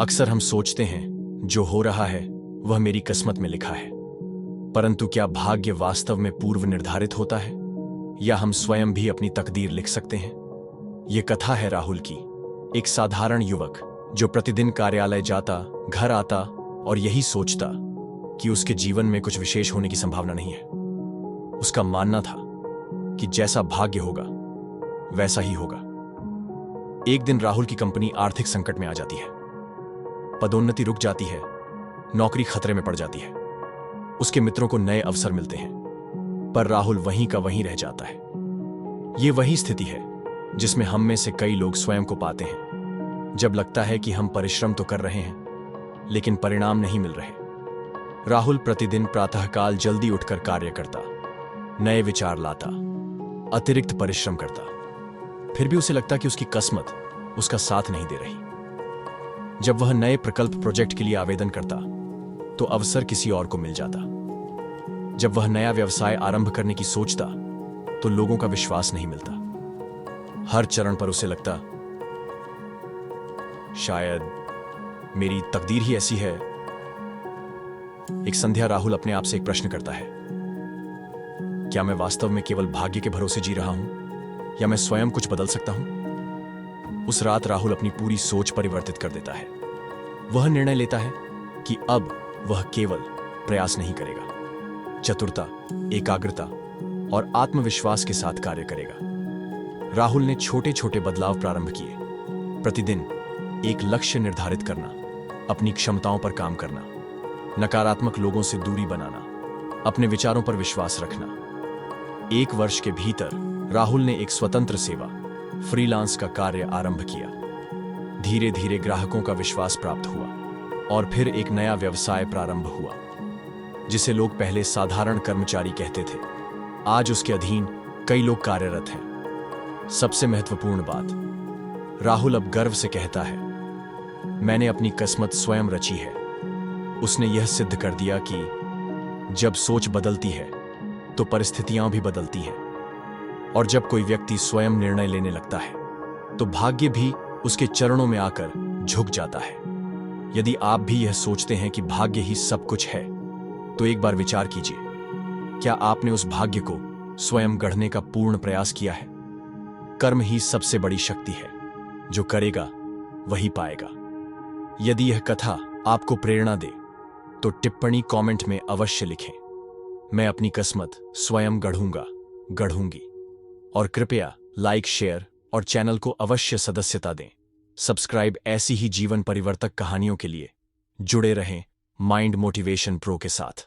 अक्सर हम सोचते हैं जो हो रहा है वह मेरी किस्मत में लिखा है, परंतु क्या भाग्य वास्तव में पूर्व निर्धारित होता है या हम स्वयं भी अपनी तकदीर लिख सकते हैं? ये कथा है राहुल की, एक साधारण युवक जो प्रतिदिन कार्यालय जाता, घर आता और यही सोचता कि उसके जीवन में कुछ विशेष होने की संभावना नहीं है। उसका मानना था कि जैसा भाग्य होगा वैसा ही होगा। एक दिन राहुल की कंपनी आर्थिक संकट में आ जाती है, पदोन्नति रुक जाती है, नौकरी खतरे में पड़ जाती है। उसके मित्रों को नए अवसर मिलते हैं, पर राहुल वहीं का वहीं रह जाता है। यह वही स्थिति है जिसमें हम में से कई लोग स्वयं को पाते हैं, जब लगता है कि हम परिश्रम तो कर रहे हैं लेकिन परिणाम नहीं मिल रहे। राहुल प्रतिदिन प्रातःकाल जल्दी उठकर कार्य करता, नए विचार लाता, अतिरिक्त परिश्रम करता, फिर भी उसे लगता कि उसकी किस्मत उसका साथ नहीं दे रही। जब वह नए प्रकल्प प्रोजेक्ट के लिए आवेदन करता तो अवसर किसी और को मिल जाता। जब वह नया व्यवसाय आरंभ करने की सोचता तो लोगों का विश्वास नहीं मिलता। हर चरण पर उसे लगता शायद मेरी तकदीर ही ऐसी है। एक संध्या राहुल अपने आप से एक प्रश्न करता है, क्या मैं वास्तव में केवल भाग्य के भरोसे जी रहा हूं या मैं स्वयं कुछ बदल सकता हूं? उस रात राहुल अपनी पूरी सोच परिवर्तित कर देता है। वह निर्णय लेता है कि अब वह केवल प्रयास नहीं करेगा, चतुरता, एकाग्रता और आत्मविश्वास के साथ कार्य करेगा। राहुल ने छोटे छोटे बदलाव प्रारंभ किए। प्रतिदिन एक लक्ष्य निर्धारित करना, अपनी क्षमताओं पर काम करना, नकारात्मक लोगों से दूरी बनाना, अपने विचारों पर विश्वास रखना। 1 वर्ष के भीतर राहुल ने एक स्वतंत्र सेवा, फ्रीलांस का कार्य आरंभ किया। धीरे धीरे ग्राहकों का विश्वास प्राप्त हुआ और फिर एक नया व्यवसाय प्रारंभ हुआ, जिसे लोग पहले साधारण कर्मचारी कहते थे। आज उसके अधीन कई लोग कार्यरत हैं। सबसे महत्वपूर्ण बात, राहुल अब गर्व से कहता है, मैंने अपनी किस्मत स्वयं रची है। उसने यह सिद्ध कर दिया कि जब सोच बदलती है तो परिस्थितियां भी बदलती हैं, और जब कोई व्यक्ति स्वयं निर्णय लेने लगता है तो भाग्य भी उसके चरणों में आकर झुक जाता है। यदि आप भी यह सोचते हैं कि भाग्य ही सब कुछ है, तो एक बार विचार कीजिए, क्या आपने उस भाग्य को स्वयं गढ़ने का पूर्ण प्रयास किया है? कर्म ही सबसे बड़ी शक्ति है, जो करेगा वही पाएगा। यदि यह कथा आपको प्रेरणा दे तो टिप्पणी कमेंट में अवश्य लिखें, मैं अपनी किस्मत स्वयं गढ़ूंगा, गढ़ूंगी। और कृपया लाइक, शेयर और चैनल को अवश्य सदस्यता दें। सब्सक्राइब ऐसी ही जीवन परिवर्तक कहानियों के लिए जुड़े रहें माइंड मोटिवेशन प्रो के साथ।